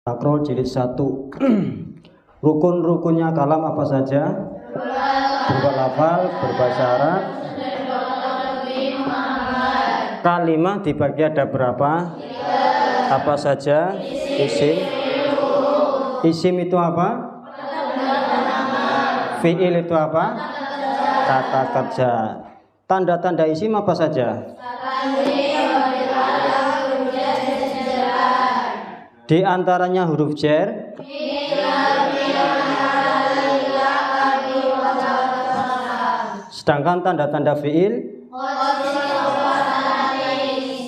Makro jilid 1. Rukun-rukunnya kalam apa saja? Berupa lafal, berbahasa Arab. Kalimah dibagi ada berapa? Apa saja? Isim. Isim itu apa? Fi'il itu apa? Kata kerja. Tanda-tanda isim apa saja? Di antaranya huruf jar. Sedangkan tanda-tanda fi'il.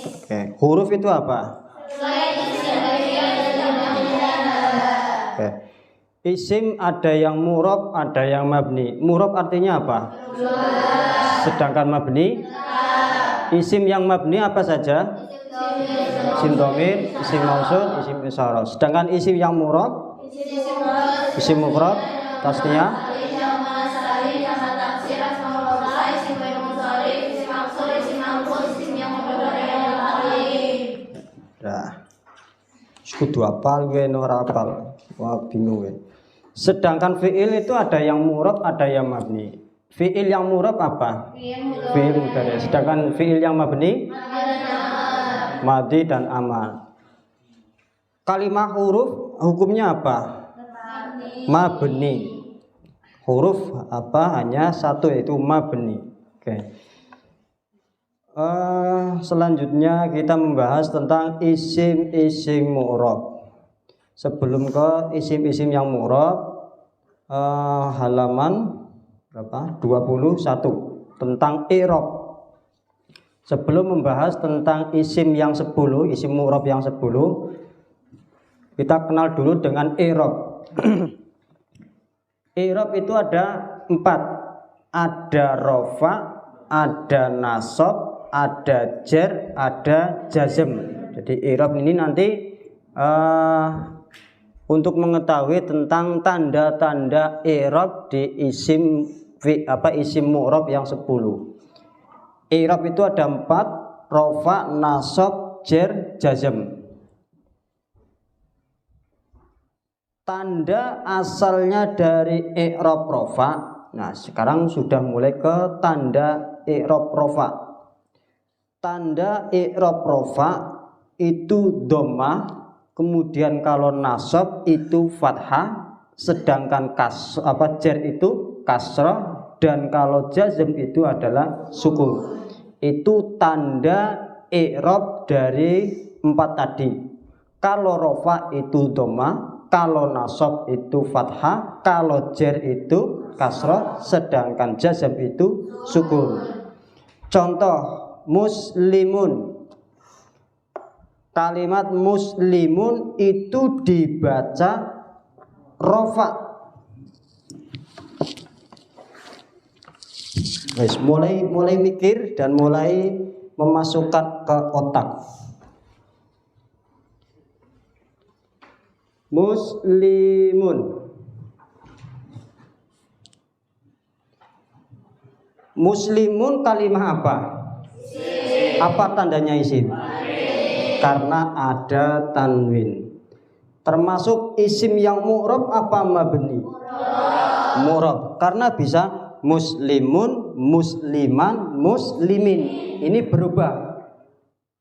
Oke. Huruf itu apa? Oke. Isim ada yang murab, ada yang mabni. Murab artinya apa? Sedangkan mabni. Isim yang mabni apa saja? Isim dhamir, isim mausul, isim isyarah. Sedangkan isim yang murab, isim mufrad, tasniyah, nah, kudu apal gue ora apal. Wah bingung gue. Sedangkan fi'il itu ada yang murab, ada yang mabni. Fi'il yang murab apa? Fi'il mudhari. Sedangkan fi'il yang mabni madi dan amal. Kalimah huruf hukumnya apa? Mabni. Huruf apa? Hanya satu, yaitu mabni. Oke. Selanjutnya kita membahas tentang isim-isim mu'rab. Sebelum ke isim-isim yang mu'rab, halaman berapa? 21 tentang i'rab. Sebelum membahas tentang isim yang 10, isim mu'rab yang 10, kita kenal dulu dengan i'rab. I'rab itu ada 4. Ada rafa, ada nasab, ada jar, ada jazm. Jadi i'rab ini nanti untuk mengetahui tentang tanda-tanda i'rab di isim isim mu'rab yang 10. I'rab itu ada 4, rafa, nasab, jar, jazm. Tanda asalnya dari i'rab rafa. Nah, sekarang sudah mulai ke tanda i'rab rafa. Tanda i'rab rafa itu dhammah, kemudian kalau nasab itu fathah, sedangkan jar itu kasrah, dan kalau jazm itu adalah sukun. Itu tanda i'rab dari 4 tadi. Kalau rafa itu dhammah, kalau nasab itu fathah, kalau jar itu kasrah, sedangkan jazm itu sukun. Contoh muslimun. Kalimat muslimun itu dibaca rafa. Guys, mulai mikir dan mulai memasukkan ke otak. Muslimun. Muslimun kalimah apa? Isim. Apa tandanya isim? Karena ada tanwin. Termasuk isim yang mu'rab apa mabni? Mu'rab. Karena bisa muslimun, musliman, muslimin. Ini berubah.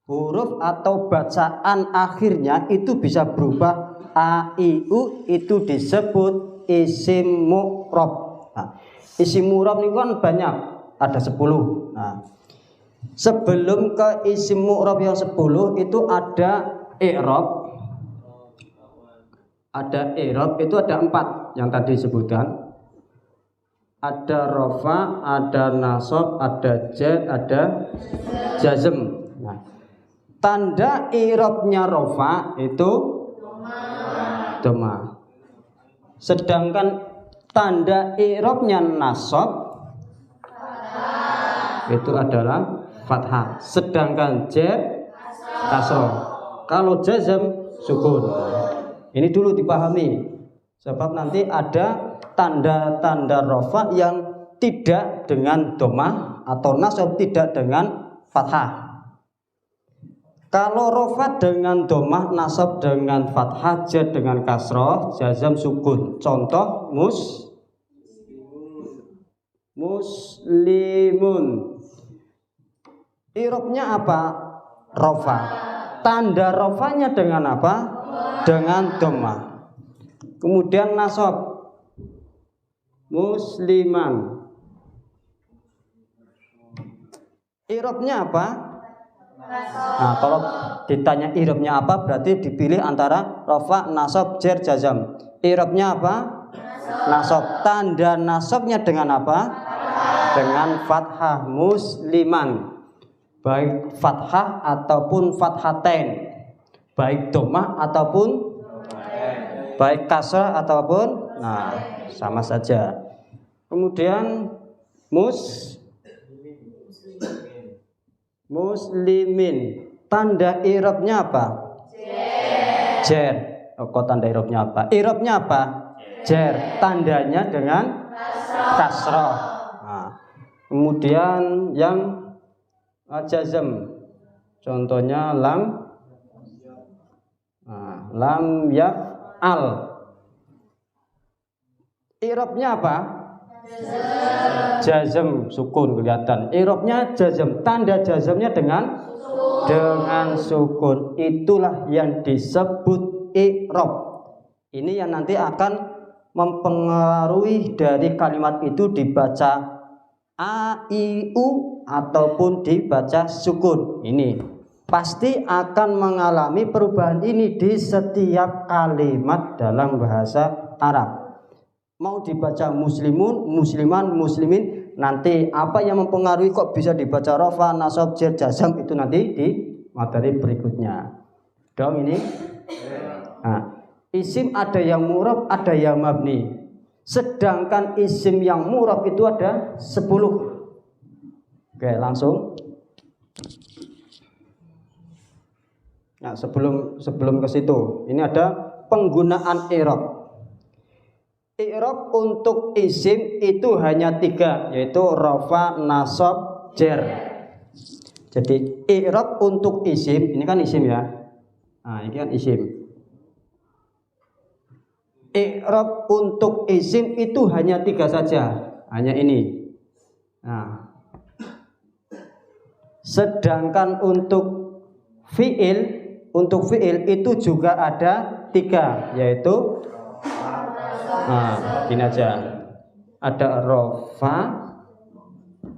Huruf atau bacaan akhirnya itu bisa berubah. A, I, U itu disebut isim mu'rab. Nah, isim mu'rab ini kan banyak, ada 10. Nah, sebelum ke isim mu'rab yang 10 itu ada i'rab. Ada i'rab itu ada 4 yang tadi disebutkan. Ada rafa, ada nasab, ada jar, ada jazm. Nah, tanda i'rabnya rafa itu dhammah. Sedangkan tanda i'rabnya nasab itu adalah fathah. Sedangkan jar kasrah. Kalau jazm sukun. Ini dulu dipahami. Sebab nanti ada tanda-tanda rafa yang tidak dengan dhammah atau nasab, tidak dengan fathah. Kalau rofa dengan domah, nasab dengan fathah, jar dengan kasroh, jazam sukun. Contoh muslimun. Irobnya apa? Rofa. Tanda rofanya dengan apa? Dengan domah. Kemudian nasab musliman. Irobnya apa? Nah, kalau ditanya irobnya apa, berarti dipilih antara rofa, nasab, jar, jazam. Irobnya apa? Nasab. Tanda nasabnya dengan apa? Dengan fathah. Musliman, baik fathah ataupun fathatain, baik domah ataupun baik kasrah ataupun, nah sama saja. Kemudian muslimin, tanda irobnya apa? Jar. Kok tanda irobnya apa? Irobnya apa? Jar. Tandanya dengan kasroh. Nah, kemudian yang jazam, contohnya lam yaf'al. Irobnya apa? Jazam, sukun kelihatan. Irobnya jazam, tanda jazamnya dengan sukun. Itulah yang disebut irob. Ini yang nanti akan mempengaruhi dari kalimat itu dibaca a, i, u ataupun dibaca sukun. Ini pasti akan mengalami perubahan ini di setiap kalimat dalam bahasa Arab. Mau dibaca muslimun, musliman, muslimin, nanti apa yang mempengaruhi kok bisa dibaca rofa, nasab, jar, jazam, itu nanti di materi berikutnya. Dong ini. Nah, isim ada yang murab, ada yang mabni. Sedangkan isim yang murab itu ada 10. Oke, langsung. Nah, sebelum ke situ, ini ada penggunaan i'rab. I'rab untuk isim itu hanya 3, yaitu rafa, nasab, jar. Jadi i'rab untuk isim, ini kan isim ya. Nah, ini kan isim. I'rab untuk isim itu hanya 3 saja, hanya ini. Nah, sedangkan untuk fiil itu juga ada 3, yaitu gini aja, ada rofa,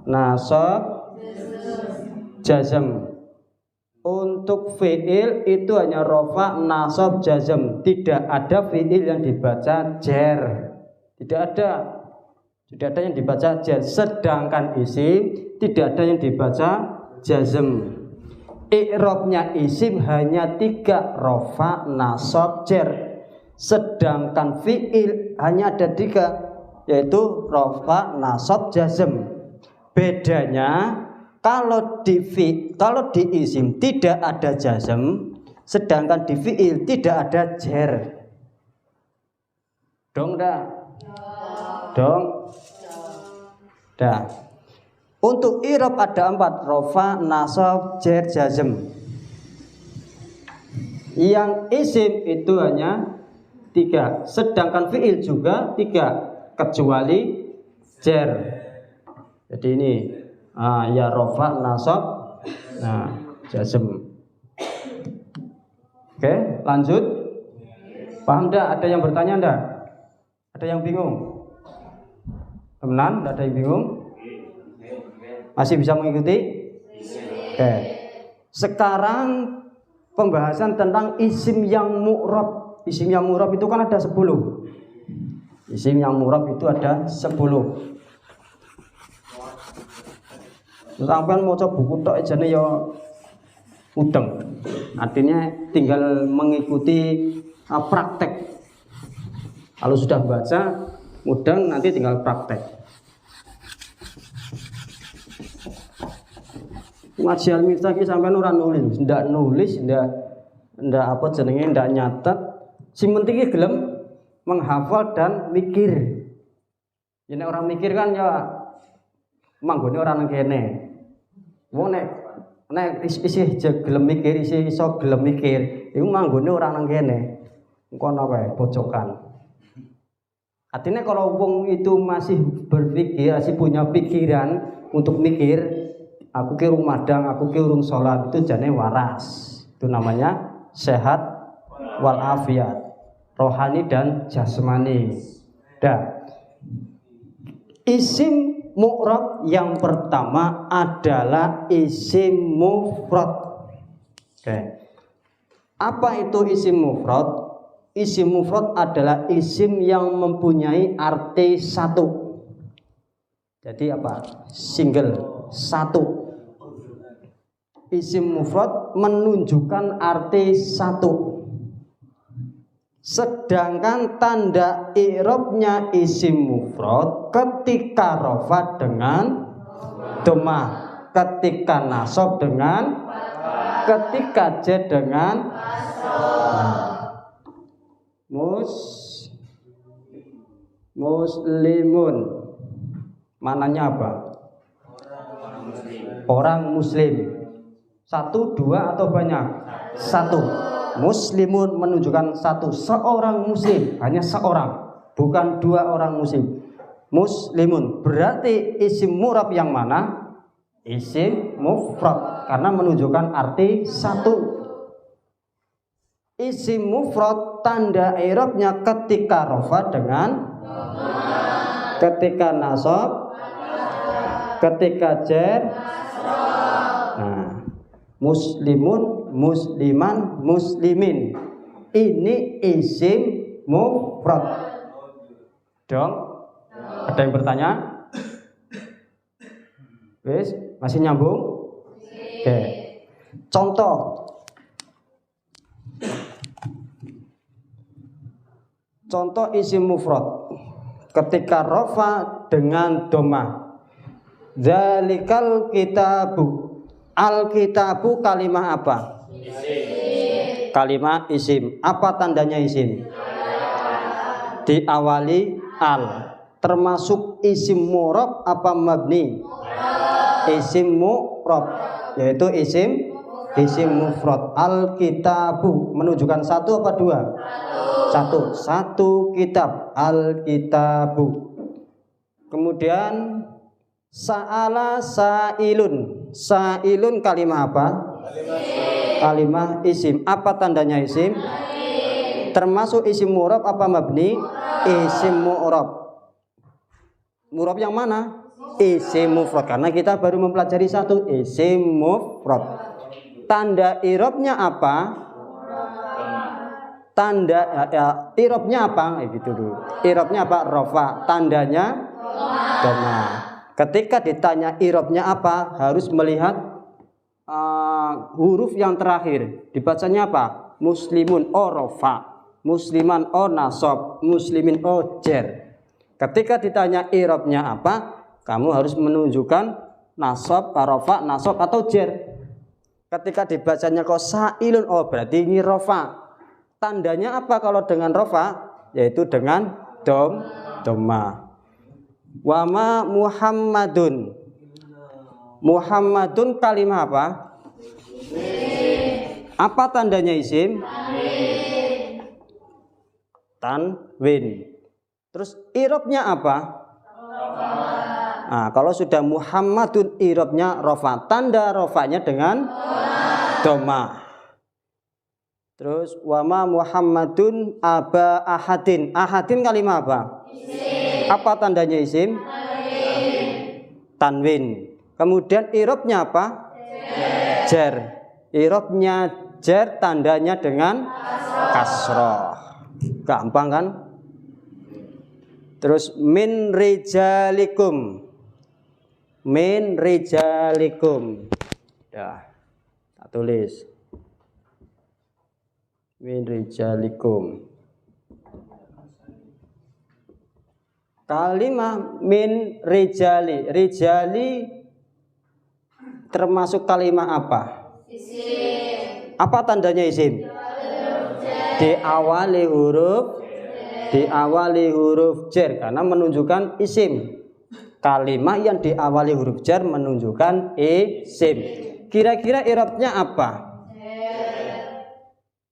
nasab, jazam. Untuk fiil itu hanya rofa, nasab, jazam. Tidak ada fiil yang dibaca jar. Tidak ada yang dibaca jar. Sedangkan isim tidak ada yang dibaca jazam. I'rabnya isim hanya 3, rofa, nasab, jar. Sedangkan fiil hanya ada 3, yaitu rofa, nasab, jazam. Bedanya kalau di isim tidak ada jazam, sedangkan di fiil tidak ada jar. Dong dah. Dong. Dah. Untuk i'rab ada 4, rofa, nasab, jar, jazam. Yang isim itu hanya 3, sedangkan fiil juga 3, kecuali jar. Jadi ini ya rofa, nasab, jazam. Oke, lanjut. Paham enggak? Ada yang bertanya enggak? Ada yang bingung? Temenan, enggak ada yang bingung? Masih bisa mengikuti? Oke. Sekarang pembahasan tentang isim yang mu'rab. Isim yang mu'rab itu kan ada 10. Isim yang mu'rab itu ada 10. Sampai mau coba buku tok jane ya udeng. Artinya tinggal mengikuti praktek. Kalau sudah baca mudeng, nanti tinggal praktek. Ngaji al-miftah ki sampean ora nulis, ndak apa jenenge, ndak nyatet. Sing penting ki gelem menghafal dan mikir. Yen orang mikir kan ya manggone ora nang kene. Wong nek nek isih gelem mikir, isih iso gelem mikir, iku manggone ora nang kene. Engko ana wae pojokan. Artinya kalau wong itu masih berpikir, masih punya pikiran untuk mikir, aku ki urung madang, aku ki urung sholat, itu jane waras. Itu namanya sehat walafiat, rohani dan jasmani. Dah. Isim mu'rab yang pertama adalah isim mufrad. Oke. Apa itu isim mufrad? Isim mufrad adalah isim yang mempunyai arti satu. Jadi apa? Single, satu. Isim mufrad menunjukkan arti satu. Sedangkan tanda i'rabnya isim mufrad ketika rafa dengan dhammah, ketika nasab dengan, ketika jar dengan muslimun. Mananya apa? Orang muslim. Satu, dua atau banyak? Satu. Muslimun menunjukkan satu, seorang muslim, hanya seorang, bukan dua orang muslim. Muslimun berarti isim mu'rab yang mana? Isim mufrad, karena menunjukkan arti satu. Isim mufrad tanda i'rabnya ketika rafa dengan, ketika nasab, ketika jar. Nah, muslimun, musliman, muslimin. Ini isim mufrad. Dong? Ada yang bertanya? Wis, masih nyambung? Oke. Contoh. Contoh isim mufrad ketika rafa dengan dhammah. Zalikal kitabu. Al-kitabu kalimah apa? Isim. Kalimah isim. Apa tandanya isim? Diawali al. Termasuk isim mu'rab apa mabni? Isim mu'rab, yaitu isim mufrad. Al-kitabu menunjukkan satu apa dua? Satu. Satu kitab. Al-kitabu. Kemudian sa'ala sa'ilun. Sa'ilun kalimah apa? Kalimah isim. Apa tandanya isim? Termasuk isim mu'rab apa mabni? Isim mu'rab. Mu'rab yang mana? Isim mufrad, karena kita baru mempelajari satu, isim mufrad. Tanda i'rabnya apa? Tanda i'rabnya apa? Gitu dulu. I'rabnya apa? Rafa. Tandanya dhammah. Ketika ditanya i'rabnya apa, harus melihat huruf yang terakhir. Dibacanya apa? Muslimun o rafa, musliman o nasab, muslimin o jar. Ketika ditanya i'rabnya apa, kamu harus menunjukkan nasab, rafa, nasab atau jar. Ketika dibacanya kok sa'ilun, oh berarti ini rafa. Tandanya apa kalau dengan rafa? Yaitu dengan dhammah. Wa ma Muhammadun. Muhammadun kalimah apa? Isim. Apa tandanya isim? Tanwin. Terus i'rabnya apa? Rafa. Nah, kalau sudah Muhammadun i'rabnya rafa. Tanda rafanya dengan dhammah. Terus wa ma Muhammadun aba ahadin. Ahadin kalimah apa? Isim. Apa tandanya isim? Tanwin. Kemudian i'rabnya apa? Jar. I'rabnya jar, tandanya dengan kasroh. Gampang kan? Terus min rijalikum. Min rijalikum. Ya. Tak tulis. Min rijalikum. Kalimah min rijali. Rijali termasuk kalimah apa? Isim. Apa tandanya isim? Diawali huruf jar, karena menunjukkan isim. Kalimah yang diawali huruf jar menunjukkan isim. Kira-kira i'rabnya apa?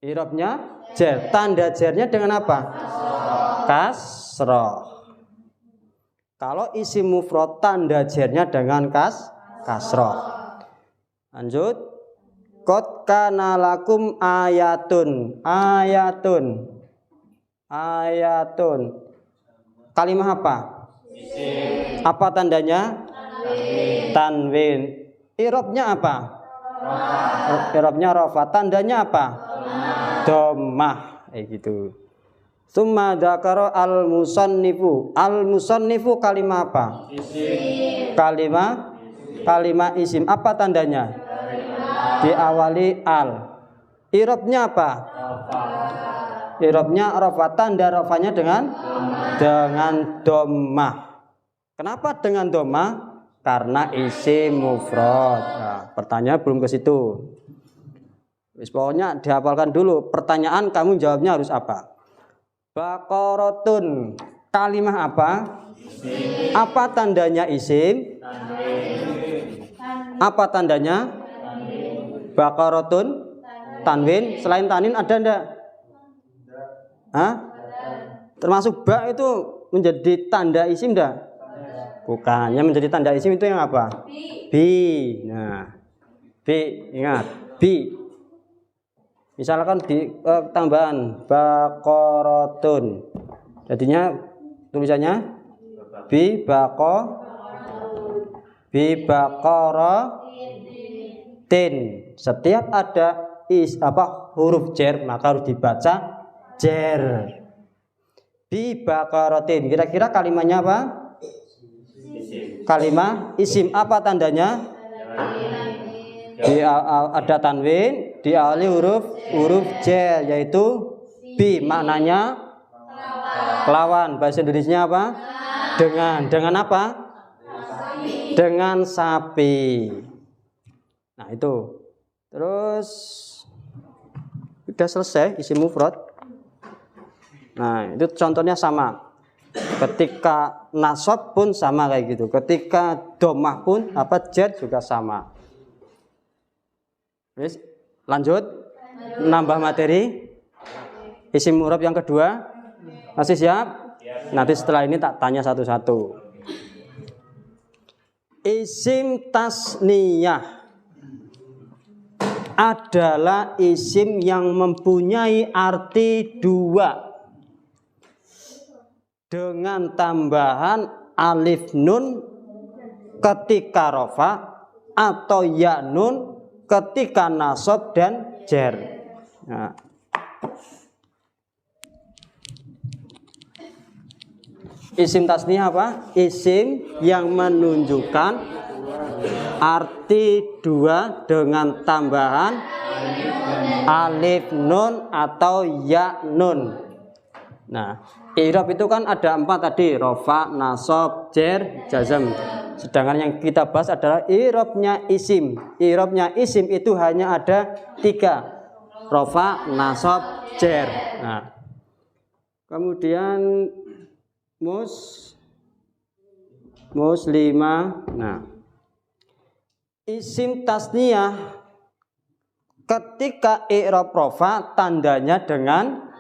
I'rabnya jer. Tanda jernya dengan apa? Kasroh. Kalau isim mufrad tanda jernya dengan kasroh. Lanjut. Qad kana lakum ayatun. Kalimah apa? Isim. Apa tandanya? Tanwin. I'rabnya apa? I'rabnya rafa. Tandanya apa? Dhammah. Gitu. Tsumma dzakara al-musannifu. Al-musannifu kalimah apa? Isim. Kalimah isim. Apa tandanya? Diawali al. I'rabnya apa? I'rabnya rafa. Tanda rafanya dengan dhammah. Kenapa dengan dhammah? Karena isim mufrad. Nah, pertanyaan belum ke situ. Pokoknya dihafalkan dulu. Pertanyaan kamu jawabnya harus apa? Baqaratun kalimah apa? Isim. Apa tandanya isim? Apa tandanya? Baqaratun tanwin. Selain tanin ada enggak? Hah? Termasuk ba itu menjadi tanda isim enggak? Bukan. Yang menjadi tanda isim itu yang apa? Bi. Nah, bi, ingat bi. Misalkan di tambahan baqaratun. Jadinya tulisannya bi baqaratin. Setiap ada huruf jer maka harus dibaca jer. Bi baqaratin. Kira-kira kalimatnya apa? Isim. Kalimah isim. Apa tandanya? Ada tanwin, diawali huruf jer yaitu bi, maknanya lawan. Bahasa Indonesianya apa? Dengan apa? Dengan sapi. Nah, itu. Terus sudah selesai isim mufrad. Nah, itu contohnya sama. Ketika nasab pun sama kayak gitu. Ketika dhammah pun jer juga sama. Terus lanjut. Nambah materi. Isim mufrad yang kedua. Masih siap? Nanti setelah ini tak tanya satu-satu. Isim tasniyah adalah isim yang mempunyai arti dua dengan tambahan alif nun ketika rafa atau ya nun ketika nasab dan jer. Nah. Isim tasniyah apa? Isim yang menunjukkan arti dua dengan tambahan alif nun atau ya nun. Nah, i'rab itu kan ada 4 tadi, rafa, nasab, jer, jazm. Sedangkan yang kita bahas adalah i'rabnya isim. I'rabnya isim itu hanya ada 3, rafa, nasab, jer. Nah, kemudian muslimah. Nah, isim tasniyah ketika i'rab rafa tandanya dengan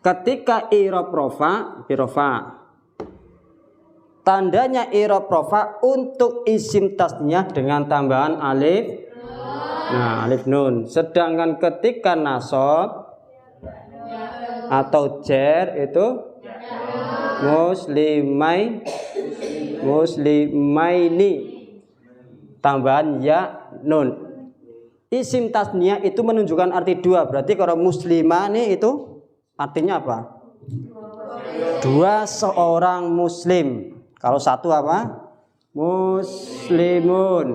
ketika i'rab rafa birofa. Tandanya i'rab rafa untuk isim tasniyah dengan tambahan alif. Nah, alif nun. Sedangkan ketika nasab atau jer itu muslimaini tambahan ya nun. Isim tasniyah itu menunjukkan arti 2. Berarti kalau muslimani itu artinya apa? 2 seorang muslim. Kalau 1 apa? Muslimun.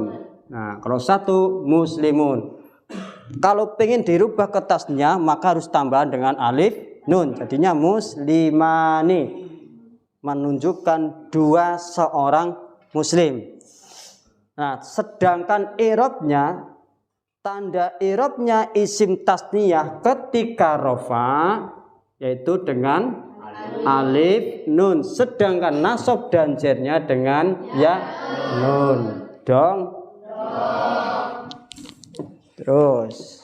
Nah, kalau 1 muslimun. Kalau pengen dirubah ke tasniyah maka harus tambahan dengan alif nun. Jadinya muslimani. Menunjukkan 2 seorang muslim. Nah, sedangkan i'rabnya, tanda i'rabnya isim tasniyah ketika rafa yaitu dengan alif nun, sedangkan nasab dan jernya dengan ya nun. Terus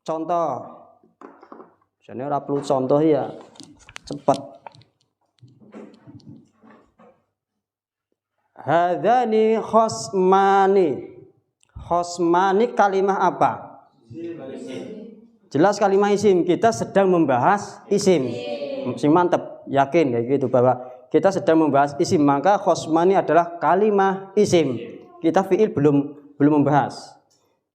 contoh. Jane ora perlu contoh ya. Cepat. Hadzani khosmani. Khosmani kalimah apa? Jelas kalimah isim. Kita sedang membahas isim. Sing mantep, yakin kayak gitu bahwa kita sedang membahas isim, maka khosmani adalah kalimah isim. Kita fiil belum membahas.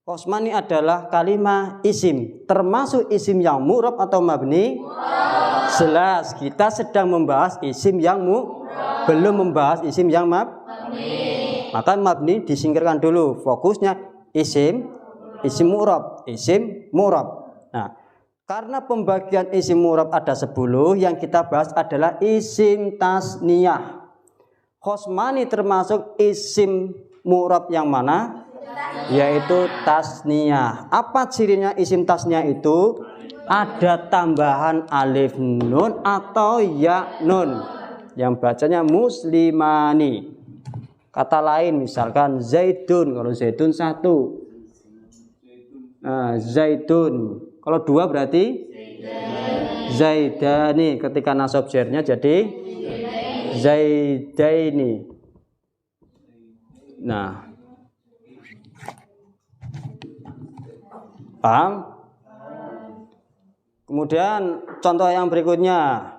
Khosmani adalah kalimah isim, termasuk isim yang mu'rab atau mabni? Jelas kita sedang membahas isim yang belum membahas isim yang mabni. Maka mabni disingkirkan dulu, fokusnya isim mu'rab, isim mu'rab. Nah, karena pembagian isim mu'rab ada 10, yang kita bahas adalah isim tasniyah. Khosmani termasuk isim mu'rab yang mana? Yaitu tasniyah. Apa cirinya isim tasniyah itu? Ada tambahan alif nun atau ya nun yang bacanya muslimani. Kata lain misalkan zaidun, kalau zaidun 1. Nah, zaidun. Kalau 2 berarti zaidani. Ketika nasab jarnya jadi zaidaini. Nah, paham? Kemudian contoh yang berikutnya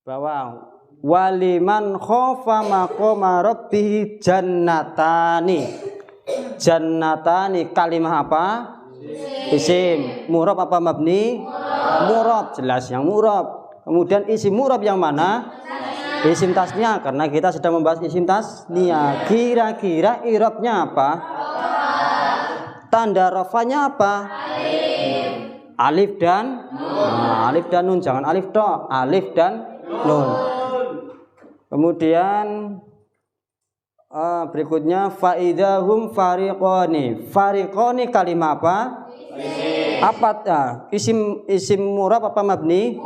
bahwa waliman khofa maqama rabbih jannatani. Jannatani kalimah apa? Isim. Mu'rab apa mabni? Mu'rab, jelas yang mu'rab. Kemudian isim mu'rab yang mana? Isim tasniyah, karena kita sedang membahas isim tasniyah. Kira-kira i'rabnya apa? Tanda rafanya apa? Alif dan nah, alif dan nun, jangan alif do, alif dan nun. Kemudian berikutnya faidahum fariqoni. Fariqoni kalimah apa? Apa? Isim murab apa mabni?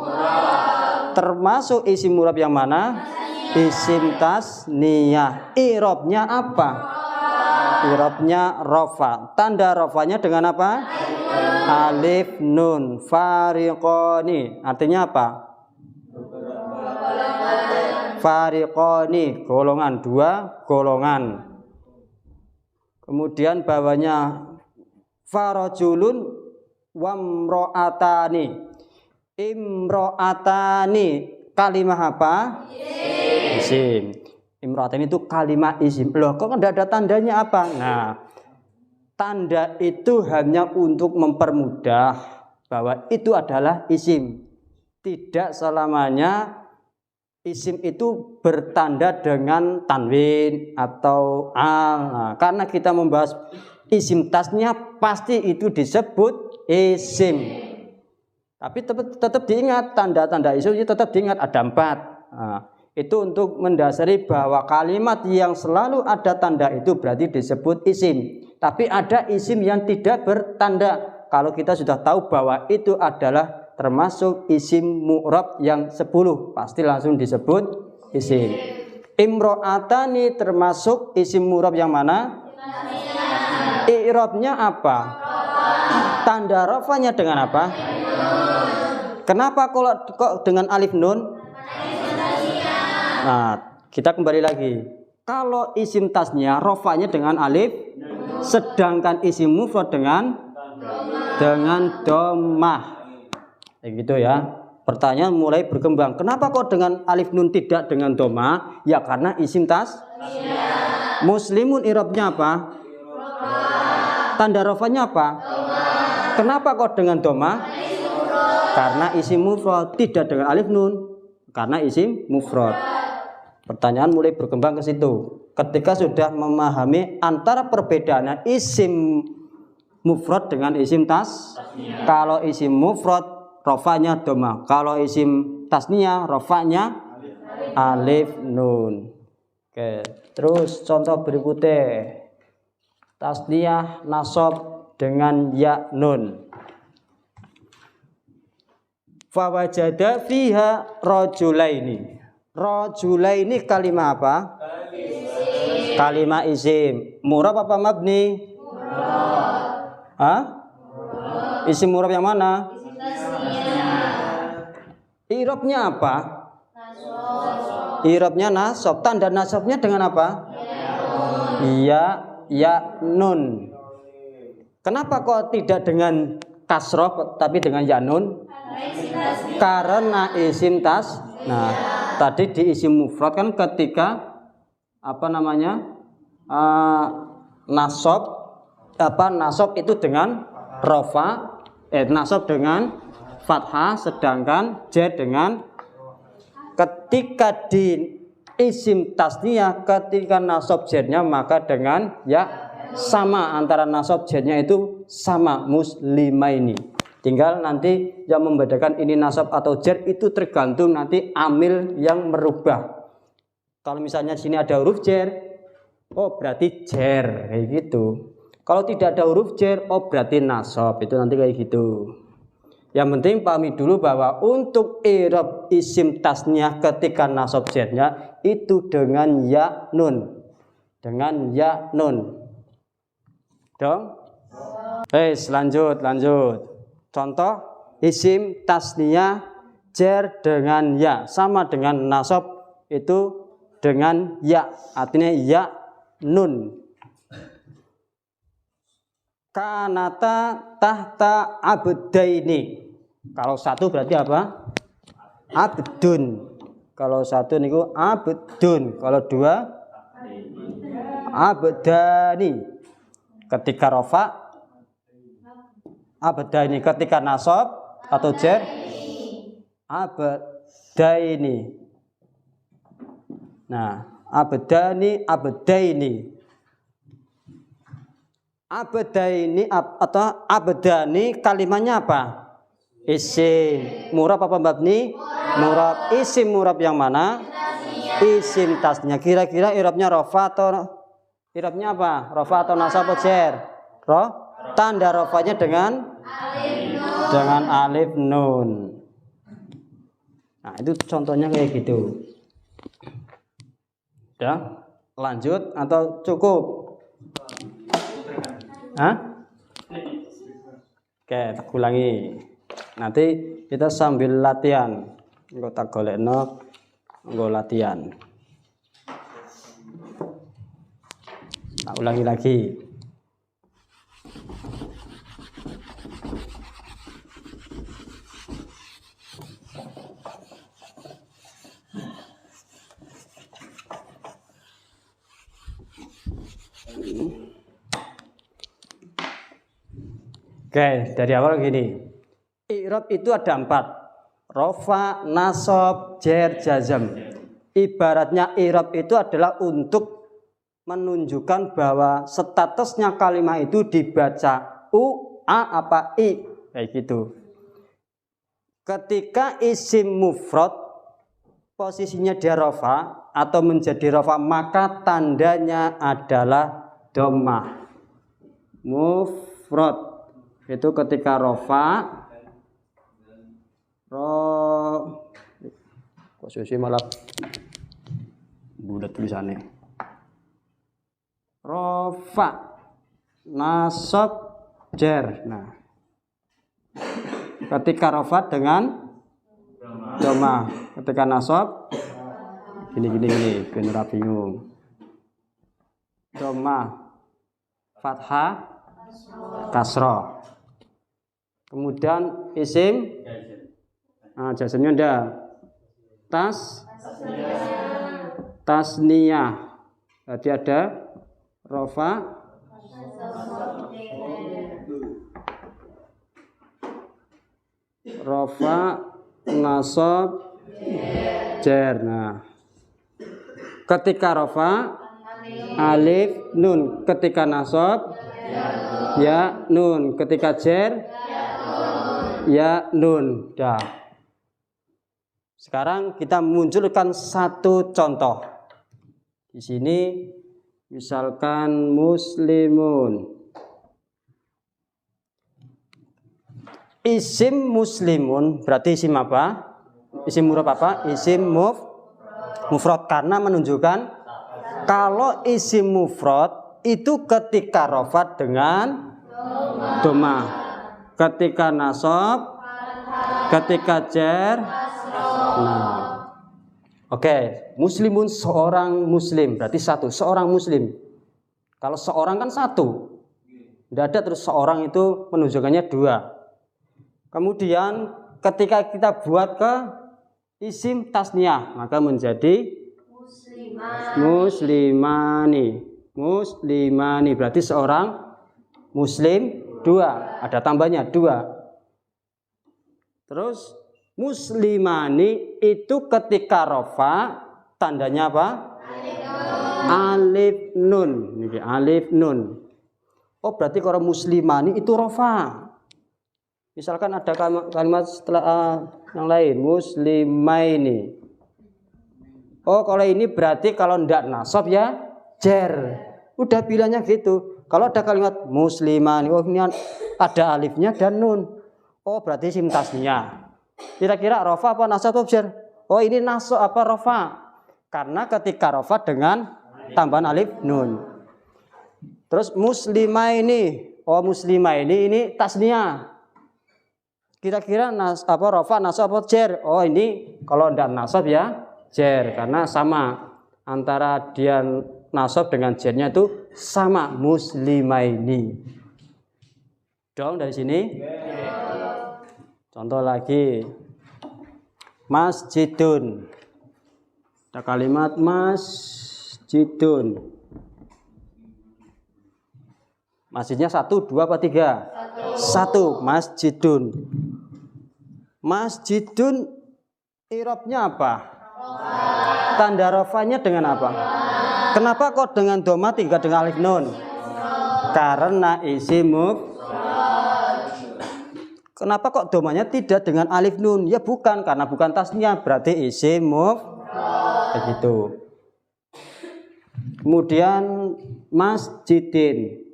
Termasuk isim murab yang mana? Isim tasniyah. I'rabnya apa? I'rabnya rafa. Tanda rafanya dengan apa? Alif nun. Fariqoni artinya apa? Fariqoni, golongan, 2 golongan. Kemudian bawahnya farajulun wamro'atani. Imro'atani kalimah apa? Isim. Imro'atani itu kalimah isim. Loh, kok tidak ada tandanya apa? Nah, tanda itu hanya untuk mempermudah bahwa itu adalah isim. Tidak selamanya isim itu bertanda dengan tanwin atau al. Nah, karena kita membahas isim tasnya pasti itu disebut isim. Tapi tetap diingat tanda-tanda isim itu tetap diingat ada 4. Nah, itu untuk mendasari bahwa kalimat yang selalu ada tanda itu berarti disebut isim. Tapi ada isim yang tidak bertanda. Kalau kita sudah tahu bahwa itu adalah termasuk isim mu'rab yang 10, pasti langsung disebut isim. Imro'atani termasuk isim mu'rab yang mana? I'rabnya apa? Tanda rafanya dengan apa? Kenapa kok dengan alif nun? Nah, kita kembali lagi. Kalau isim tasnya rafanya dengan alif, sedangkan isim mufrad dengan dhammah. Kayak gitu ya. Pertanyaan mulai berkembang. Kenapa kok dengan alif nun tidak dengan dhammah? Ya karena isim tasnya. Muslimun i'rabnya apa? Tanda rafanya apa? Kenapa kok dengan dhammah? Karena isim mufrad, tidak dengan alif nun. Karena isim mufrad. Pertanyaan mulai berkembang ke situ. Ketika sudah memahami antara perbedaannya isim mufrad dengan isim tasniyah. Kalau isim mufrad rafanya dhammah. Kalau isim tasniyah rafanya alif nun. Oke, terus contoh berikutnya. Tasniyah nasab dengan ya nun. Fawajada fiha rajulaini. Rajulaini kalimah apa? Kalimah isim. Murab apa mabni? Hah? Isim murab yang mana? I'rabnya apa? I'rabnya nasab. Tanda nasabnya dengan apa? Ya nun. Kenapa kok tidak dengan kasroh tapi dengan ya nun? Karena isim tas. Nah, tadi di isim mufrad kan ketika apa namanya? Nasab itu dengan rofa, nasab dengan fathah, sedangkan jar dengan, ketika di isim tasniyah ketika nasab jarnya maka dengan ya sama, antara nasab jarnya itu sama, muslimaini. Tinggal nanti yang membedakan ini nasab atau jar itu tergantung nanti amil yang merubah. Kalau misalnya di sini ada huruf jar, oh berarti jar kayak gitu. Kalau tidak ada huruf jar, oh berarti nasab. Itu nanti kayak gitu. Yang penting pahami dulu bahwa untuk i'rab isim tasniyah ketika nasab jarnya itu dengan ya nun. Dengan ya nun. Dong? Lanjut. Contoh isim tasniyah jar dengan ya, sama dengan nasab itu dengan ya, artinya ya nun. Kanata tahta abdaini. Kalau satu berarti apa? Abdun. Kalau satu niku abdun. Kalau dua abdani. Ketika rofa abdani. Ketika nasab atau jar abdaini. Nah, abdaini. Abdaini atau abdani kalimatnya apa? Isim murab apa mabni? Murab. Isim murab yang mana? Isim tasnya. Kira-kira i'rabnya rofa atau i'rabnya apa? Rofa atau nasab atau jar? Tanda rofanya dengan alif nun. Nah, itu contohnya kayak gitu. Ya, lanjut atau cukup? Hah? Oke, tak ulangi. Nanti kita sambil latihan. Engko tak golekno nggo latihan. Tak ulangi lagi. Oke, dari awal gini. I'rab itu ada 4. Rofa, nasab, jar, jazm. Ibaratnya i'rab itu adalah untuk menunjukkan bahwa statusnya kalimat itu dibaca u, a, apa i, kayak gitu. Ketika isim mufrad posisinya dia rofa atau menjadi rofa, maka tandanya adalah dhammah. Mufrad itu ketika rofa, posisi malah bulat tulisannya. Rofa, nasab, jar. Nah, ketika rofa dengan dhammah, ketika nasab gini, bener bingung. Dhammah, fathah, kasroh. Kemudian isim, jazmnya ada tasniyah. Berarti ada rofa, nasab, jar. Nah, ketika rofa alif nun, ketika nasab ya nun, ketika jar ya nun. Dah. Sekarang kita munculkan satu contoh. Di sini misalkan muslimun. Isim muslimun berarti isim apa? Isim murab apa? Isim mufrad, karena menunjukkan kalau isim mufrad itu ketika rafat dengan Doma. Ketika nasab, ketika jar. Nah. Oke, muslimun seorang muslim, berarti satu, seorang muslim. Kalau seorang kan satu. Tidak ada terus seorang itu menunjukkannya dua. Kemudian ketika kita buat ke isim tasniyah, maka menjadi muslimani. Muslimani berarti seorang muslim dua, ada tambahnya dua. Terus muslimani itu ketika rofa tandanya apa? Alif nun. Ini alif nun. Oh berarti kalau muslimani itu rofa. Misalkan ada kalimat setelah yang lain muslimaini. Oh kalau ini berarti kalau ndak nasab ya jar. Udah bilangnya gitu. Kalau ada kalimat muslimani, oh ini ada alifnya dan nun. Oh berarti isim tasniyah. Kira-kira rofa apa nasab atau jar? Oh ini nasab apa rofa? Karena ketika rofa dengan tambahan alif nun. Terus muslimaini. Oh muslimaini ini tasniyah. Kira-kira rofa nasab atau jar? Oh ini kalau ndak nasab ya jar karena sama antara dia nasab dengan jarnya itu sama muslimaini. Dong dari sini. Contoh lagi masjidun. Ada kalimat masjidun. Masjidnya satu, dua, apa tiga? Satu, masjidun. Masjidun irobnya apa? Tanda rofanya dengan apa? Kenapa kok dengan doma tidak dengan alif nun? Karena isim mufrad. Kenapa kok domanya tidak dengan alif nun? Ya bukan, karena bukan tasnya, berarti isim mufrad. Begitu. Kemudian masjidin.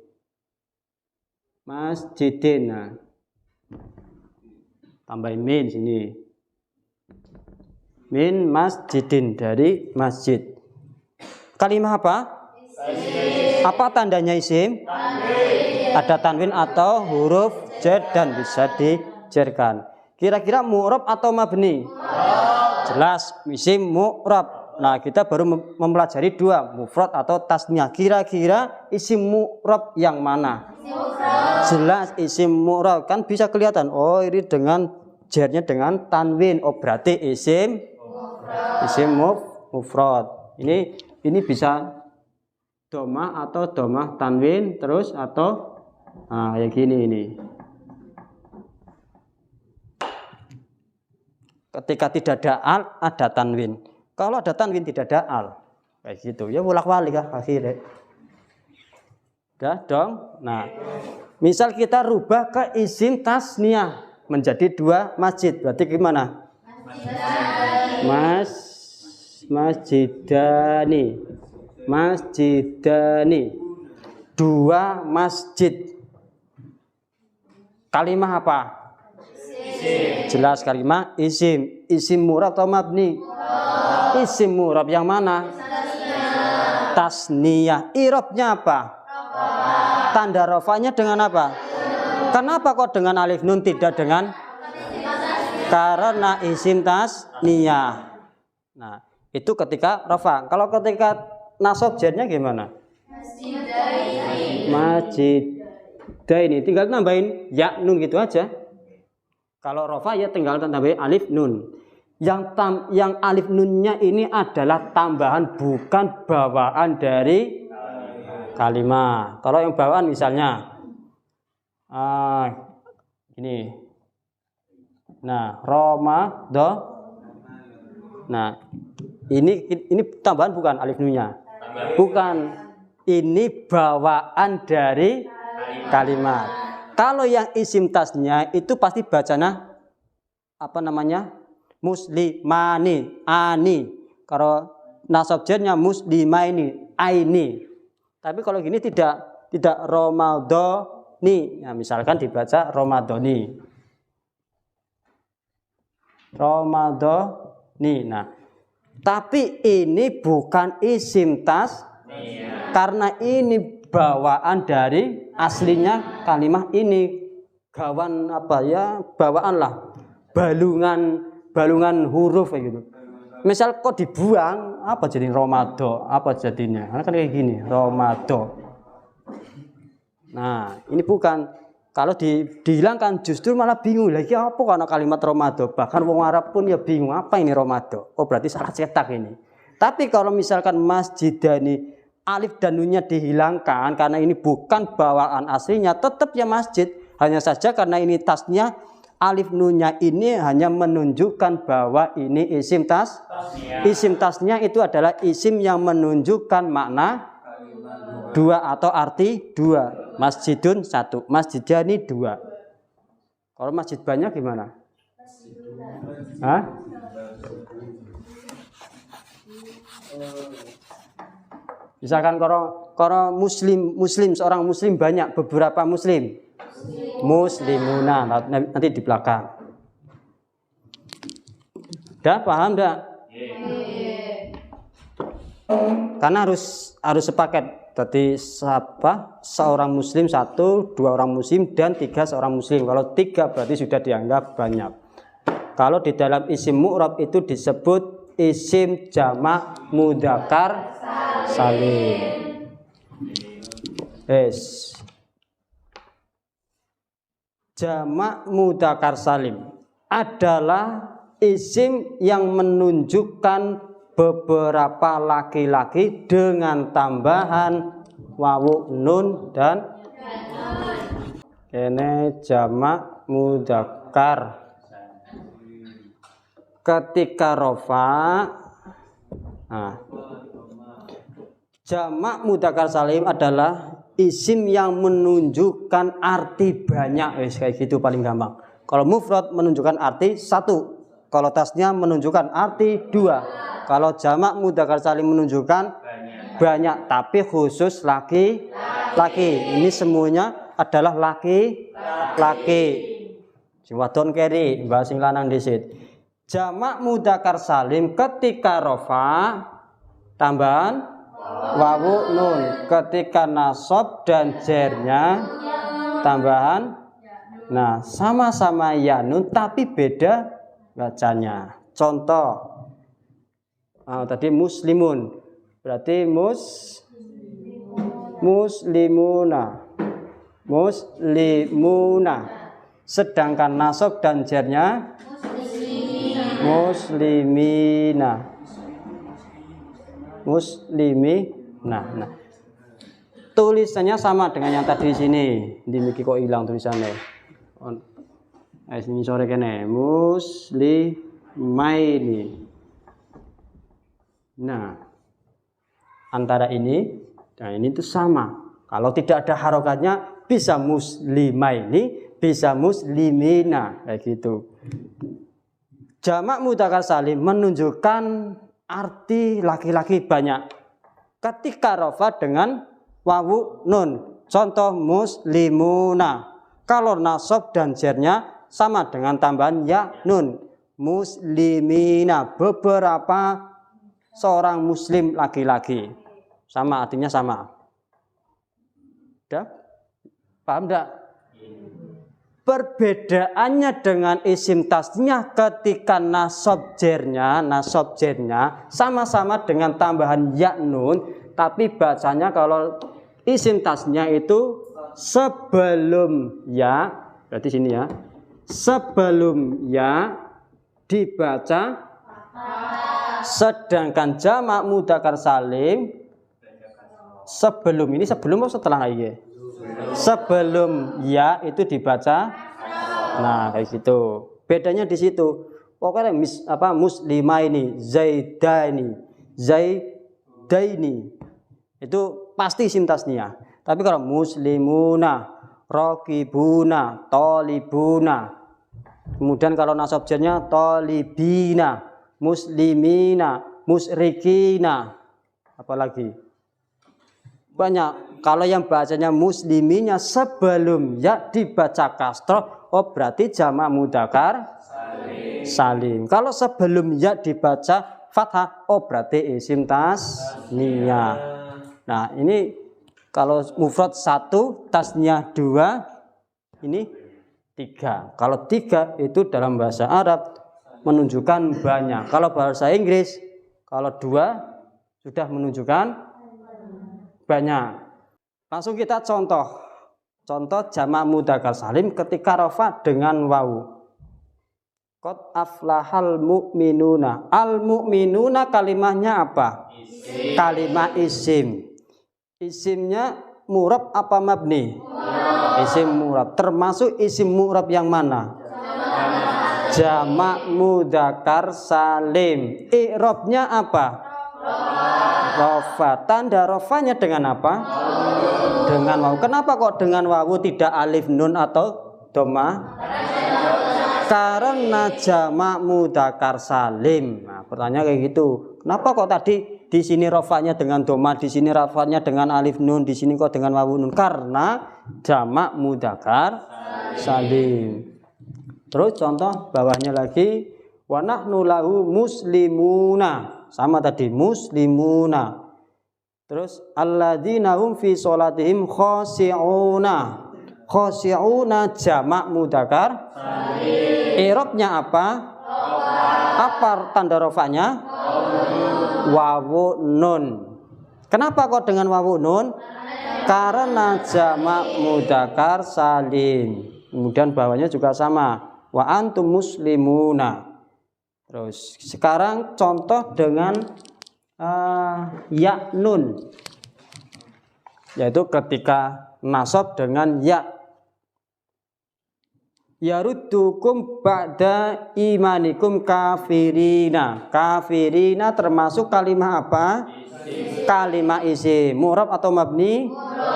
Masjidin. Nah. Tambahin min sini. Min masjidin, dari masjid. Kalimat apa? Isim. Apa tandanya isim? Tanwin. Ada tanwin atau huruf jar dan bisa dijarkan. Kira-kira mu'rab atau mabni? Mu'rab. Jelas, isim mu'rab. Nah, kita baru mempelajari dua, mufrad atau tasniyah. Kira-kira isim mu'rab yang mana? Jelas isim mu'rab, kan bisa kelihatan. Oh, ini dengan jarnya dengan tanwin. Oh, berarti isim mufrad. Ini bisa domah atau domah tanwin terus atau yang gini ini. Ketika tidak ada al, ada tanwin. Kalau ada tanwin tidak ada al, kayak gitu. Ya bolak-balik ya akhirnya. Udah dong. Nah, misal kita rubah ke isim tasniyah menjadi dua masjid, berarti gimana? Masjidani. Masjidani. Dua masjid. Kalimah apa? Isim. Jelas kalimah isim. Isim murab atau mabni? Murab. Isim murab yang mana? Tasniyah. Irobnya apa? Rofa. Tanda rofanya dengan apa? Kenapa kok dengan alif nun tidak dengan? Karena isim tasniyah. Nah, itu ketika rofa. Kalau ketika nasab jarnya gimana? Masjidaini. Tinggal nambahin ya nun gitu aja. Kalau rofa ya tinggal tambahin alif nun. Yang alif nunnya ini adalah tambahan, bukan bawaan dari kalimat. Kalau yang bawaan misalnya ini. Nah, Ramadan. Nah, ini tambahan bukan alif nunnya. Bukan. Ini bawaan dari kalimat. Kalau yang isim tasnya itu pasti bacanya apa namanya? Muslimani, ani. Kalau nasab jarnya muslimaini, aini. Tapi kalau gini tidak Ramadhani. Nah, misalkan dibaca Ramadhani. Ramadhani. Nah, tapi ini bukan isim tas karena ini bawaan dari aslinya kalimah ini gawan apa ya, bawaan lah, balungan huruf kayak gitu. Misal kok dibuang, apa jadi romado, apa jadinya? Karena kan kayak gini, romado. Nah, ini bukan. Kalau dihilangkan justru malah bingung lagi apa karena kalimat romado. Bahkan wong Arab pun ya bingung apa ini romado. Oh berarti salah cetak ini. Tapi kalau misalkan masjidani alif dan nunnya dihilangkan karena ini bukan bawaan aslinya, tetap ya masjid. Hanya saja karena ini tasnya, alif nunnya ini hanya menunjukkan bahwa ini isim tas. Isim tasnya itu adalah isim yang menunjukkan makna dua atau arti dua. Masjidun satu, masjidani dua. Kalau masjid banyak gimana? Hah? Misalkan kalau muslim seorang muslim banyak, beberapa muslim. Muslimuna nanti di belakang. Udah paham enggak? Karena harus sepaket. Tadi seorang muslim satu, dua orang muslim dan tiga seorang muslim. Kalau tiga berarti sudah dianggap banyak. Kalau di dalam isim mu'rab itu disebut isim jamak mudzakkar salim. Jamak mudzakkar salim adalah isim yang menunjukkan beberapa laki-laki dengan tambahan wawu nun dan ini jamak mudzakkar. Ketika rofa, nah, jamak mudzakkar salim adalah isim yang menunjukkan arti banyak, kayak gitu paling gampang. Kalau mufrad menunjukkan arti satu, kalau tasnya menunjukkan arti dua. Kalau jamak mudzakkar salim menunjukkan banyak, tapi khusus laki-laki. Ini semuanya adalah laki-laki. Sing wadon keri, mbah sing lanang dhisit. Jamak mudzakkar salim ketika rofa tambahan wawu nun, ketika nasab dan jernya tambahan. Nah, sama-sama ya nun tapi beda bacanya. Contoh tadi muslimun berarti muslimuna. Sedangkan nasab dan jernya muslimina. Nah, tulisannya sama dengan yang tadi di sini. Dimiki kok hilang tulisannya. Sini sore kene muslimaini. Nah, antara ini dan ini itu sama. Kalau tidak ada harokatnya bisa muslimaini, bisa muslimina, kayak gitu. Jamak mudzakkar salim menunjukkan arti laki-laki banyak. Ketika rafa dengan wawu nun. Contoh muslimuna. Kalau nasab dan jernya sama dengan tambahan ya nun. Muslimina, beberapa seorang muslim laki-laki. Sama artinya sama. Udah? Paham enggak? Perbedaannya dengan isim tasnya ketika nasab jernya sama-sama dengan tambahan ya nun, tapi bacanya kalau isim tasnya itu sebelum ya, berarti sini ya. Sebelum ya dibaca, sedangkan jamak mudzakkar salim sebelum ini sebelum atau setelah ya? Sebelum ya itu dibaca. Nah, kayak gitu. Bedanya di situ. Pokoknya muslimah ini, zaidaini itu pasti isim tasniyah. Tapi kalau muslimuna, raqibuna, talibuna. Kemudian kalau nasab jarnya talibina, muslimina, musyrikina. Apalagi? Banyak. Kalau yang bacanya musliminya sebelum ya dibaca kasroh, oh berarti jamak mudzakkar salim. Kalau sebelum ya dibaca fathah, oh berarti isim tasniyah. Nah, ini Kalau mufrad 1, tasnya 2, ini 3. Kalau 3 itu dalam bahasa Arab menunjukkan banyak. Kalau bahasa Inggris, kalau 2 sudah menunjukkan banyak. Langsung kita contoh. Contoh jamak mudzakkar salim ketika rafa dengan wawu. Qad aflahal mu'minuna. Al mu'minuna kalimahnya apa? Isim. Kalimah isim. Isimnya murab apa mabni? Isim murab. Termasuk isim murab yang mana? Jamak mudzakkar salim. I'rabnya apa? Rafa. Tanda rafanya dengan apa? Dengan wawu. Kenapa kok dengan wawu tidak alif nun atau dhamma? Karena jamak mudzakkar salim. Nah, pertanyaan kayak gitu. Kenapa kok tadi di sini rafanya dengan dhamma, di sini rafanya dengan alif nun, di sini kok dengan wawu nun? Karena jamak mudzakkar salim. Terus contoh bawahnya lagi, wa nahnu lahu muslimuna. Sama tadi muslimuna. Terus alladzina hum fi sholatihim khashi'una. Khashi'una jamak mudzakkar salim. I'rabnya apa? Apa tanda rafanya? Wawu nun. Kenapa kok dengan wawu nun? Karena jamak mudzakkar salim. Kemudian bawahnya juga sama. Wa antum muslimuna. Terus sekarang contoh dengan ya nun, yaitu ketika nasab dengan ya. Yaruddukum ba'da imanikum kafirina. Kafirina termasuk kalimah apa? Isim. Kalimah isim. Murab atau mabni?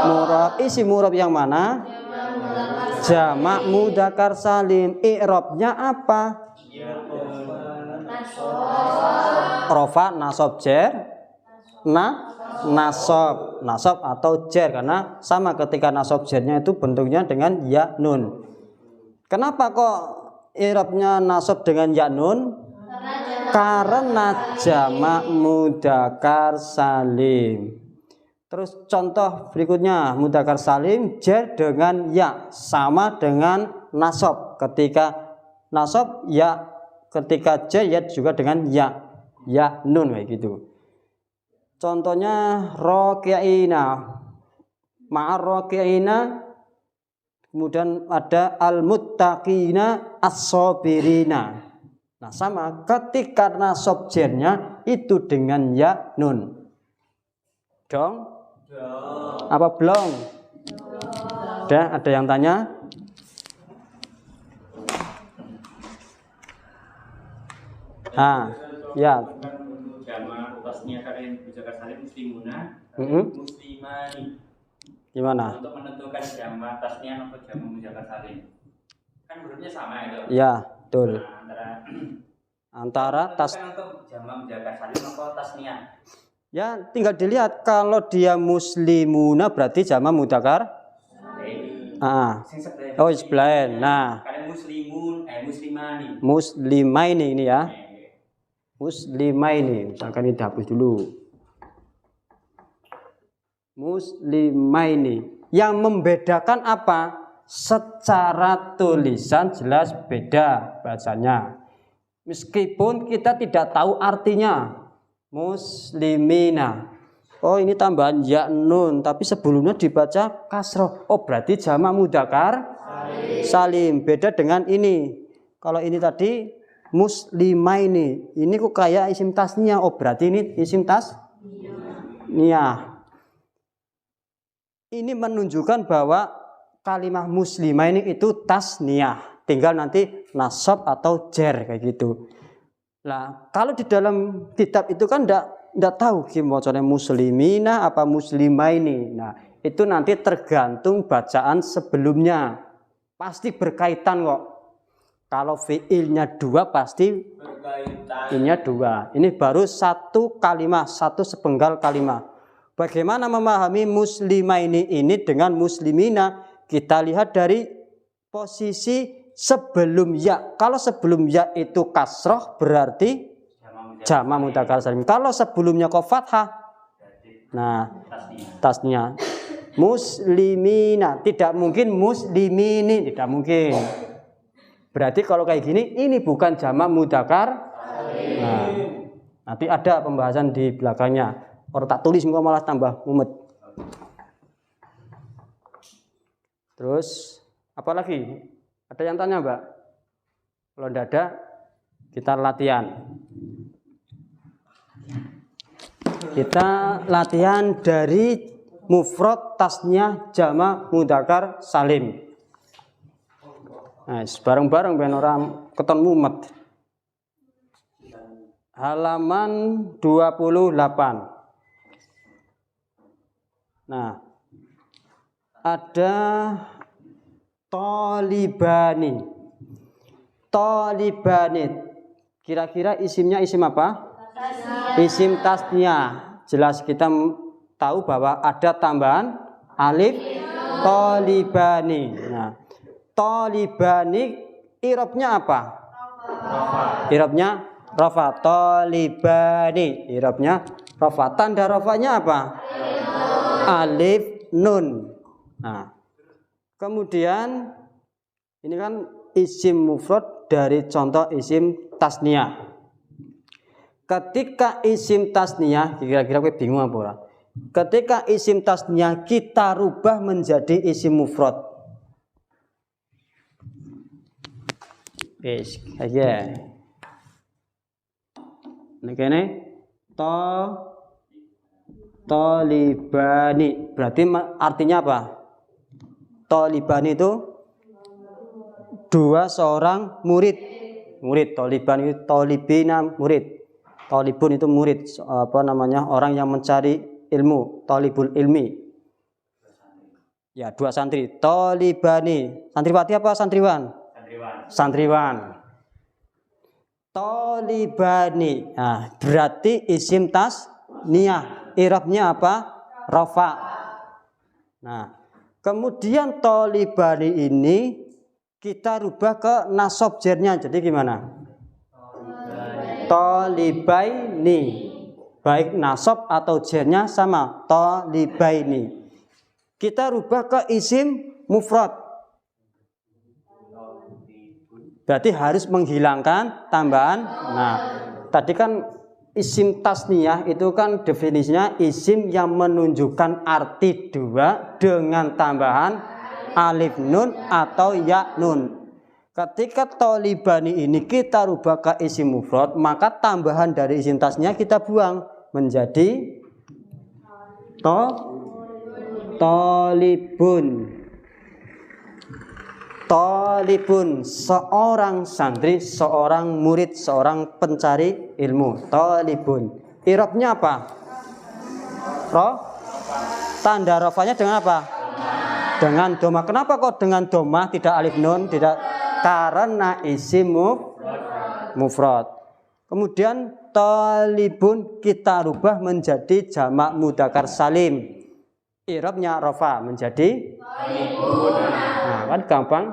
Murab. Isim murab yang mana? Jamak mudzakkar salim. I'rabnya apa? Rafa, nasab, jer, nasab atau jer, karena sama ketika nasab jernya itu bentuknya dengan ya nun. Kenapa kok i'rabnya nasab dengan ya nun? Karena jamak mudzakkar salim. Terus contoh berikutnya mudzakkar salim jer dengan ya, sama dengan nasab. Ketika nasab ya, ketika jer ya juga dengan ya nun kayak gitu. Contohnya raki'ina, ma'ar raki'ina. Kemudian ada al-muttaqina as-sabirina. Nah, sama ketika nasab jernya itu dengan ya nun. Dong? Apa belum? Ada yang tanya? Ya. Jamak tasnya kalian mudzakkar salim muslimuna, muslimani. Gimana? Untuk menentukan jamak tasnya atau jamak mudzakkar salim. Kan hurufnya sama itu. Ya, betul. Nah, antara tas untuk jamak mudzakkar salim atau tasnya. Ya, tinggal dilihat kalau dia muslimuna berarti jamak mudzakkar. Oh, sebelah. Nah, kalian muslimun, muslimani. Muslimaini ini ya. Muslimaini, misalkan ini dihapus dulu. Muslimaini. Yang membedakan apa? Secara tulisan jelas beda bahasanya. Meskipun kita tidak tahu artinya. Muslimina. Oh, ini tambahan ya nun, tapi sebelumnya dibaca kasroh. Oh, berarti jamak mudzakkar salim. Beda dengan ini. Kalau ini tadi muslimaini, ini kok kayak isim tasniyah. Oh, berarti ini isim tasniyah. Ini menunjukkan bahwa kalimah muslimah ini itu tasniyah. Tinggal nanti nasab atau jer kayak gitu. Nah, kalau di dalam kitab itu kan enggak tahu gimana muslimina apa muslimaini. Nah, itu nanti tergantung bacaan sebelumnya. Pasti berkaitan kok. Kalau fiilnya 2 pasti ininya 2. Ini baru satu kalimat, satu sepenggal kalimat. Bagaimana memahami muslimah ini dengan muslimina? Kita lihat dari posisi sebelum ya. Kalau sebelum ya itu kasroh berarti jamak mudzakkar salim. Kalau sebelumnya kok fathah, nah tasnya. muslimina, tidak mungkin muslimini, tidak mungkin. Berarti kalau kayak gini ini bukan jamak mudzakkar. Nah, nanti ada pembahasan di belakangnya. Orang tak tulis engko malah tambah mumet. Terus apa lagi? Ada yang tanya, Mbak? Kalau tidak ada, kita latihan. Kita latihan dari mufrad, tasniyah, jamak mudzakkar salim. Nah, bareng-bareng ben ora keton mumet. Halaman 28. Nah, ada tolibani. Tolibani. Kira-kira isimnya isim apa? Isim tasniyah. Jelas kita tahu bahwa ada tambahan alif tolibani. Nah, tolibani irobnya apa? Irobnya rafa. Tolibani irobnya rafa. Tanda rafanya apa? Alif nun. Nah, kemudian ini kan isim mufrad dari contoh isim tasniyah. Ketika isim tasniyah, kira-kira gue bingung apa ora? Ketika isim tasniyah kita rubah menjadi isim mufrad. Wis, aja. Nekene tolibani. Berarti artinya apa? Tolibani itu dua seorang murid. Murid, tolibani itu tolibina murid. Tolibun itu murid, apa namanya, orang yang mencari ilmu, tolibul ilmi. Ya, dua santri, tolibani. Santriwati apa santriwan? Santriwan. Tolibani. Nah, berarti isim tasniyah. I'rabnya apa? Rafa. Nah, kemudian tolibani ini kita rubah ke nasab jernya. Jadi gimana? Tolibaini, baik nasab atau jernya sama, tolibaini. Kita rubah ke isim mufrad. Berarti harus menghilangkan tambahan. Nah, tadi kan isim tasniyah itu kan definisinya isim yang menunjukkan arti dua dengan tambahan alif nun atau ya nun. Ketika tolibani ini kita rubah ke isim mufrad, maka tambahan dari isim tasniyah kita buang menjadi tolibun. Tolibun, seorang santri, seorang murid, seorang pencari ilmu. Tolibun. I'rabnya apa? Tanda rafanya dengan apa? Dengan doma. Kenapa kok dengan doma, tidak alif nun, tidak? Karena isim mufrad. Kemudian talibun kita rubah menjadi jamak mudzakkar salim. I'rabnya rafa menjadi talibuna. Nah, kan gampang.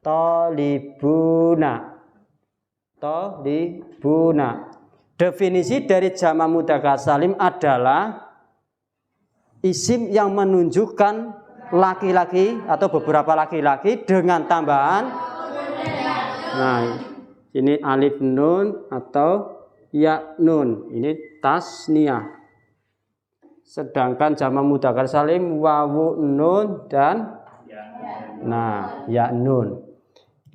Talibuna. Talibuna. Definisi dari jamak mudzakkar salim adalah isim yang menunjukkan laki-laki atau beberapa laki-laki dengan tambahan. Nah, ini alif nun atau ya nun. Ini tasniyah. Sedangkan jamak mudzakkar salim wawu nun dan ya nun.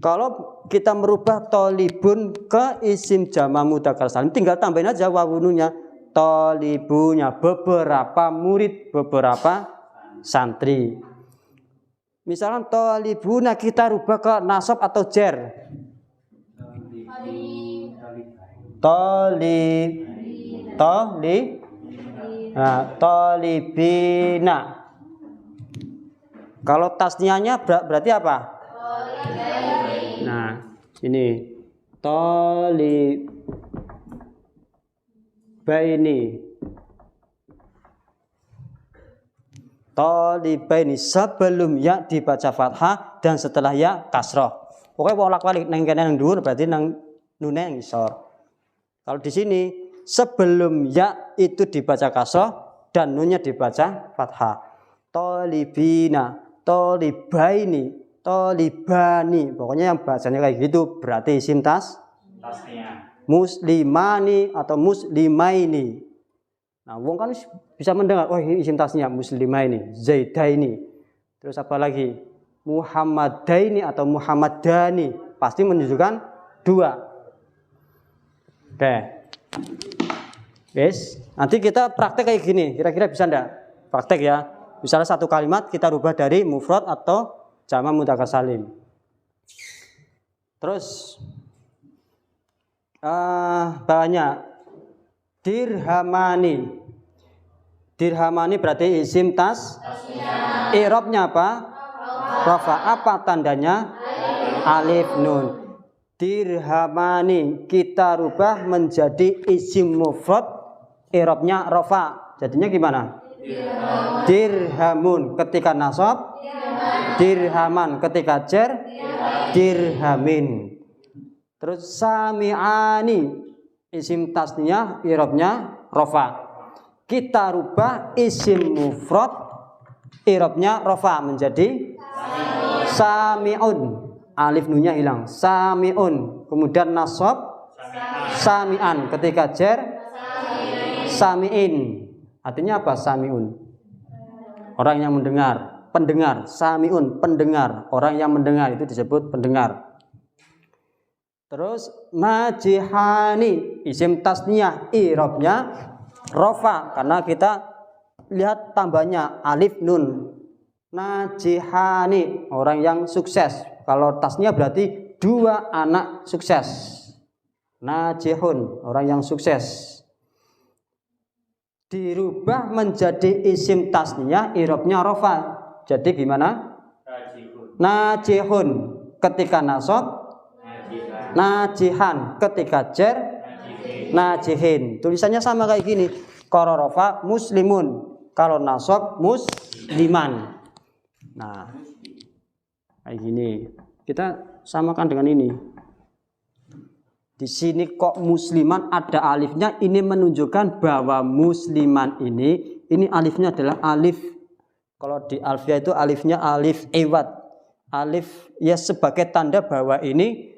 Kalau kita merubah tolibun ke isim jamak mudzakkar salim, tinggal tambahin aja wawu nunnya. Tolibunya beberapa murid, beberapa santri. Misalnya tolibuna kita rubah ke nasab atau jer. Tolibina. Kalau tasniahnya berarti apa? Nah, ini tolibaini. Tolibaini sebelum ya dibaca fathah dan setelah ya kasroh. Pokoknya bolak-balik nang kene nang dhuwur berarti nang nune yang isor. Kalau di sini sebelum ya itu dibaca kasroh dan nunnya dibaca fathah. talibina, talibaini, talibani. Pokoknya yang bahasanya kayak gitu berarti isim tasnya. Muslimani atau muslimaini. Nah, wong kan bisa mendengar, oh ini isim tasnya muslimaini, zaidaini. Terus apa lagi? Muhammadaini atau muhammadani. Pasti menunjukkan dua. Oke. Guys, nanti kita praktek kayak gini. Kira-kira bisa enggak? Praktek ya. Misalnya satu kalimat kita rubah dari mufrad atau jamak mudzakkar salim. Terus bawahnya dirhamani. Dirhamani berarti isim tasnya. I'rabnya apa? Rafa. Apa tandanya? Alif nun. Dirhamani kita rubah menjadi isim mufrad, i'rabnya rafa. Jadinya gimana? Dirhamun ketika nasab, dirhaman ketika jar, dirhamin. Terus sami'ani isim tasniyah, i'rabnya rafa. Kita rubah isim mufrad, i'rabnya rafa menjadi sami'un. Alif nunnya hilang. Sami'un. Kemudian nasab sami'an. Ketika jar sami'in. Artinya apa sami'un? Orang yang mendengar, pendengar. Sami'un, pendengar. Orang yang mendengar itu disebut pendengar. Terus majihani isim tasniyah, i'rabnya rafa karena kita lihat tambahnya alif nun. Najihani orang yang sukses. Kalau tasnya berarti dua anak sukses. Najihun orang yang sukses. Dirubah menjadi isim tasniyah, i'rabnya rafa. Jadi gimana? Najihun ketika nasab, najihan ketika jar, najihin. Tulisannya sama kayak gini. Kalau rafa muslimun, kalau nasab musliman. Nah, kayak gini. Kita samakan dengan ini. Di sini kok musliman ada alifnya, ini menunjukkan bahwa musliman ini alifnya adalah alif. Kalau di alfiah itu alifnya alif iwad. Alif ya sebagai tanda bahwa ini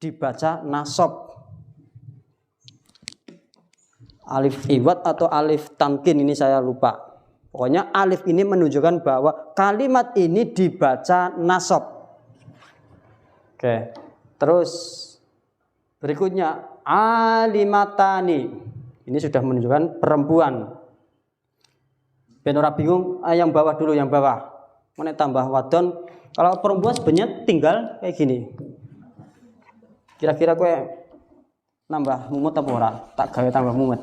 dibaca nasab. Alif iwad atau alif tamkin ini saya lupa. Pokoknya alif ini menunjukkan bahwa kalimat ini dibaca nasab. Oke, terus berikutnya alimatani. Ini sudah menunjukkan perempuan. Ben ora bingung, yang bawah dulu, yang bawah. Mana tambah wadon. Kalau perempuan sebenarnya tinggal kayak gini. Kira-kira gue nambah mumet apa ora? Tak gawe tambah mumet.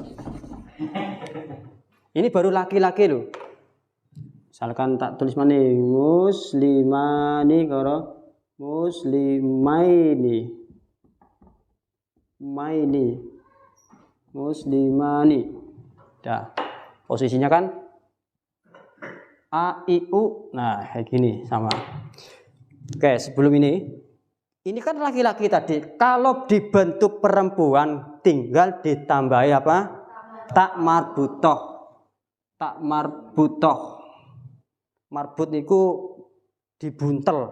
Ini baru laki-laki loh. Misalkan tak tulis mana muslimani karo muslimaini, muslimani. Dah. Posisinya kan a i u. Nah, kayak gini sama. Oke, sebelum ini kan laki-laki tadi. Kalau dibentuk perempuan tinggal ditambahi apa? Tak marbutoh. Tak marbutoh. Marbut niku dibuntel.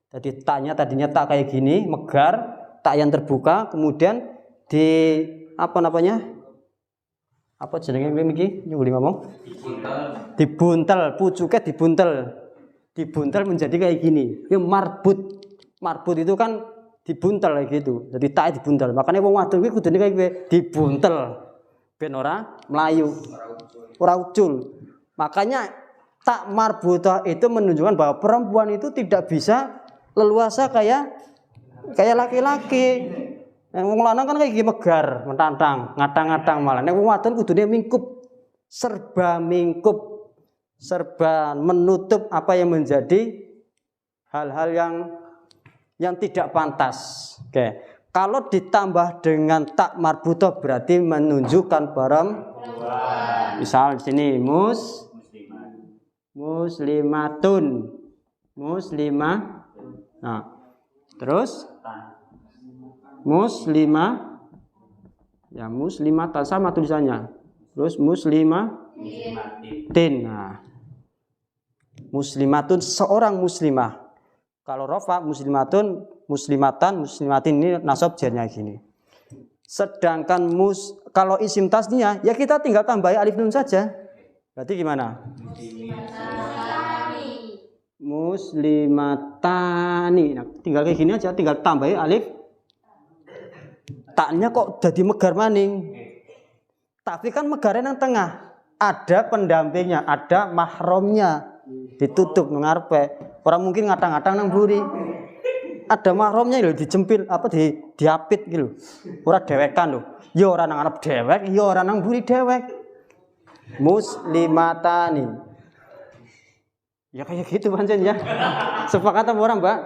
Jadi taknya tadinya tak kayak gini, megar, tak yang terbuka, kemudian di apa namanya? Apa jenenge iki? Nyuwun ngomong. Dibuntel, pucuknya dibuntel. Dibuntel menjadi kayak gini. Itu marbut. Marbut itu kan dibuntel kayak gitu. Jadi tak dibuntel. Makanya wong wadon kuwi kudune kayak dibuntel. Ben ora mlayu. Ora ucul. Makanya tak marbutah itu menunjukkan bahwa perempuan itu tidak bisa leluasa kayak laki-laki. Wong lanang kan kayak gini megar, mentantang, ngatang-ngatang malah. Nek wong wadon kudune mingkup, serba mingkup, serba menutup apa yang menjadi hal-hal yang tidak pantas. Oke. Kalau ditambah dengan tak marbutah berarti menunjukkan perempuan. Misal di sini muslimatun, muslimah. Nah, terus muslimah, ya muslimatan sama tulisannya. Terus muslimatin. Nah, muslimatun seorang muslimah. Kalau rofa muslimatun, muslimatan, muslimatin ini nasab jarnya gini. Sedangkan kalau isim tasniyah ya kita tinggal tambahi alif nun saja. Berarti gimana? Muslimatani. Nah, tinggal kayak gini aja, tinggal tambahi alif. Taknya kok jadi megar maning. Tapi kan megarnya nang tengah. Ada pendampingnya, ada mahramnya. Ditutup ngarepe. Orang mungkin ngatang-ngatang nang buri. Ada mahramnya lho dijempil apa diapit gitu. Ora dewekan lho. Ya ora nang arep dewek, ya ora nang buri dewek. Muslimatani. Ya kayak gitu pancen ya. Sepakat apa orang, Mbak?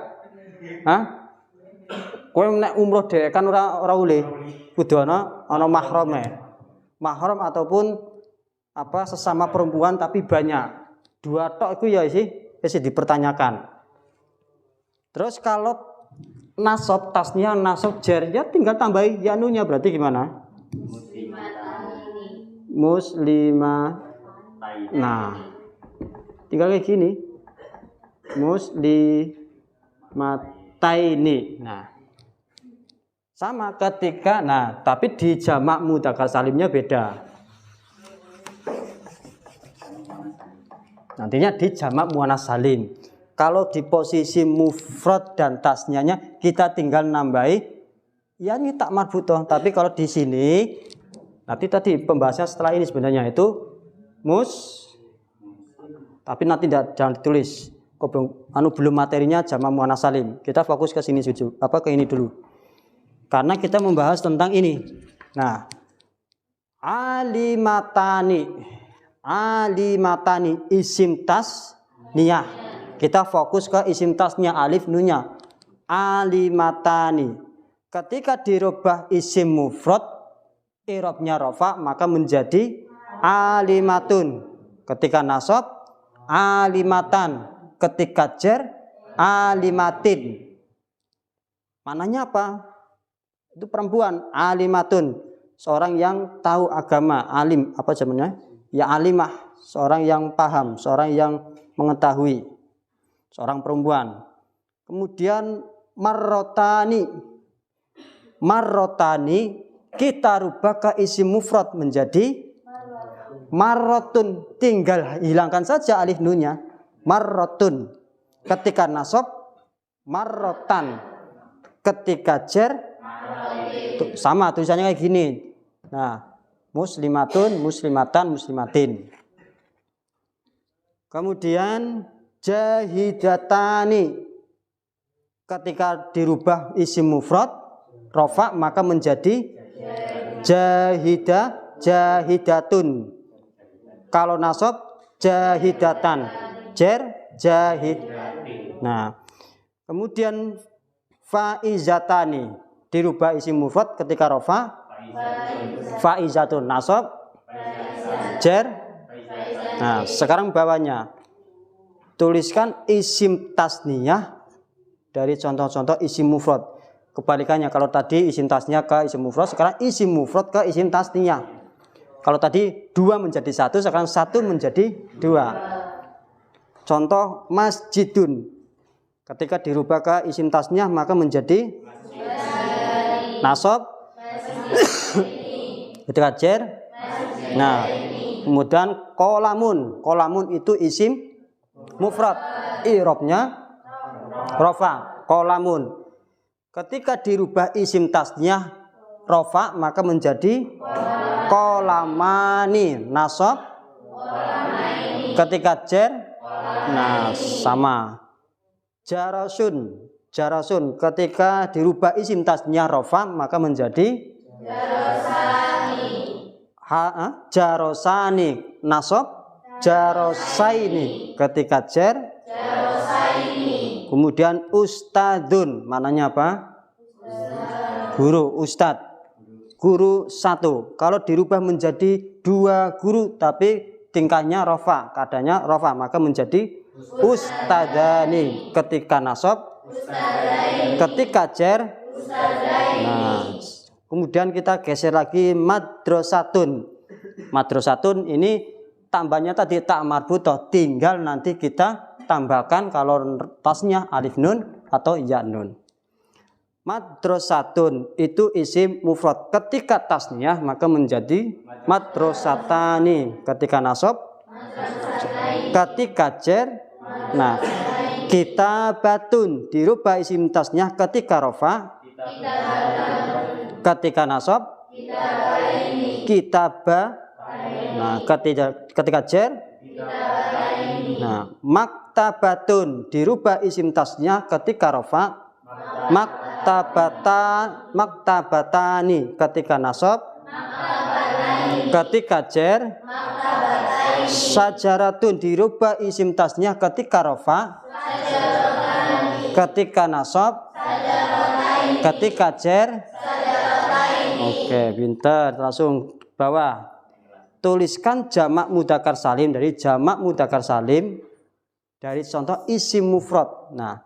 Hah? Kowe nek umroh dewekan ora oleh. Kudu ana mahrame. Mahram ataupun apa sesama perempuan tapi banyak. 2 tok itu ya isi dipertanyakan. Terus kalau nasab tasnya nasab jar ya tinggal tambahi yanunya berarti gimana? Muslimah. Nah, tinggal kayak gini. Muslimataini. Nah, sama ketika, nah tapi di jamak mudzakkar salimnya beda. Nantinya di jamak muannas salim. Kalau di posisi mufrad dan tasnyanya kita tinggal nambahi ya ini tak marbutoh. Tapi kalau di sini nanti tadi pembahasannya setelah ini sebenarnya itu tapi nanti jangan ditulis. Belum materinya jamak muannas salim. Kita fokus ke sini ke ini dulu. Karena kita membahas tentang ini. Nah, alimatani isim tasniyah. Kita fokus ke isim tasniyah alif nunnya. Alimatani. Ketika dirubah isim mufrad, i'rabnya rafa maka menjadi alimatun. Ketika nasab alimatan. Ketika jar alimatin. Mananya apa? Itu perempuan alimatun. Seorang yang tahu agama, alim apa namanya? Ya alimah, seorang yang paham, seorang yang mengetahui, seorang perempuan. Kemudian marrotani kita rubah ke isim mufrad menjadi marrotun, tinggal hilangkan saja alif nunnya. Marrotun. Ketika nasab marrotan, ketika jar sama tulisannya kayak gini. Nah, muslimatun, muslimatan, muslimatin. Kemudian jahidatani. Ketika dirubah isim mufrad rafa maka menjadi jahidatun. Kalau nasab jahidatan, jar jahid. Nah, kemudian faizatani dirubah isim mufrad ketika rafa faizatun, nasab jar. Nah, sekarang bawahnya tuliskan isim tasniyah dari contoh-contoh isim mufrad. Kebalikannya, kalau tadi isim tasniyah ke isim mufrad, sekarang isim mufrad ke isim tasniyah. Kalau tadi 2 menjadi 1, sekarang 1 menjadi 2. Contoh masjidun. Ketika dirubah ke isim tasniyah maka menjadi nasab ketika jar. Nah, kemudian kolamun itu isim mufrad, i'rabnya rafa, kolamun. Ketika dirubah isim tasniyah rafa maka menjadi kolamani, nasab ketika jar. Nah, sama. Jarasun ketika dirubah isim tasniyah rafa maka menjadi jarosani, nasab jarosaini ketika jar. Kemudian ustadun, mananya apa? Guru, ustad. Guru 1. Kalau dirubah menjadi 2 guru tapi tingkahnya rafa, keadaannya rafa maka menjadi ustadani ketika nasab, ketika jar. Nah, kemudian kita geser lagi madrasatun. Madrasatun ini tambahnya tadi tak marbutah, tinggal nanti kita tambahkan kalau tasnya alif nun atau ya nun. Madrasatun itu isim mufrad. Ketika tasnya maka menjadi madrasatani. Ketika nasab, ketika jar, nah kitabatun dirubah isim tasnya ketika rofa, ketika nasab, kitaba, nah ketika jar, nah maktabatun dirubah isim tasnya ketika rofa, maktabatani ketika nasab, ketika jar, sajaratun dirubah isim tasnya ketika rofa, ketika nasab, ketika jar. Oke, pintar. Langsung bawah. Tuliskan jamak mudzakkar salim dari jamak mudzakkar salim dari contoh isim mufrad. Nah,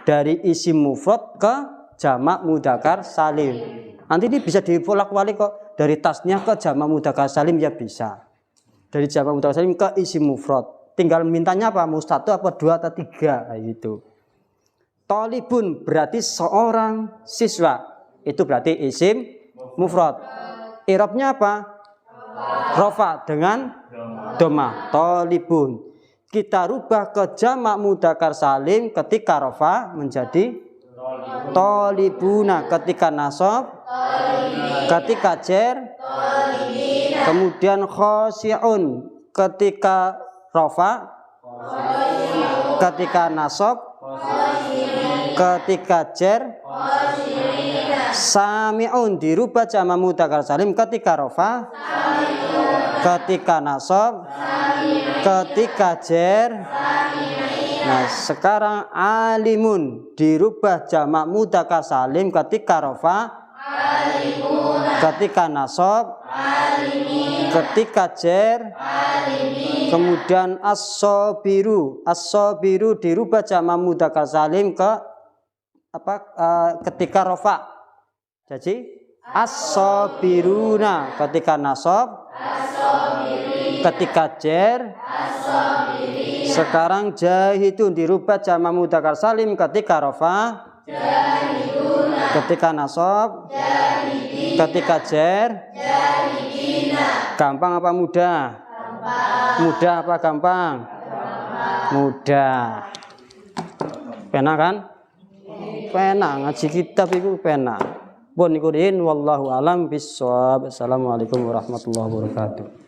dari isim mufrad ke jamak mudzakkar salim. Nanti ini bisa dibolak-balik kok. Dari tasnya ke jamak mudzakkar salim ya bisa. Dari jamak mudzakkar salim ke isim mufrad. Tinggal mintanya apa? Mau 1 apa 2 atau 3 gitu. Thalibun berarti seorang siswa. Itu berarti isim mufrad. I'rabnya apa? Rafa dengan dhamma. Thalibun. Kita rubah ke jamak mudzakkar salim ketika rafa menjadi thalibuna, ketika nasab, ketika jar, kemudian khasyi'un ketika rafa, ketika nasab, ketika jar, sami'un dirubah jamak mudzakkar salim ketika rafa, ketika nasab, ketika jar. Nah, sekarang alimun dirubah jamak mudzakkar salim ketika rafa, ketika nasab, ketika jar. Kemudian as-sabiru dirubah jamak mudzakkar salim ke ketika rafa. Jadi as-sabiruna ketika nasab, ketika jar. Sekarang jahidun dirubah jamak mudzakkar salim ketika rafa, ketika nasab, ketika jar. Gampang apa mudah? Mudah apa gampang? Mudah. Pena kan? Pena ngaji kitab itu pena. Bon ikutin wallahu alam bissawab. Assalamualaikum warahmatullahi wabarakatuh.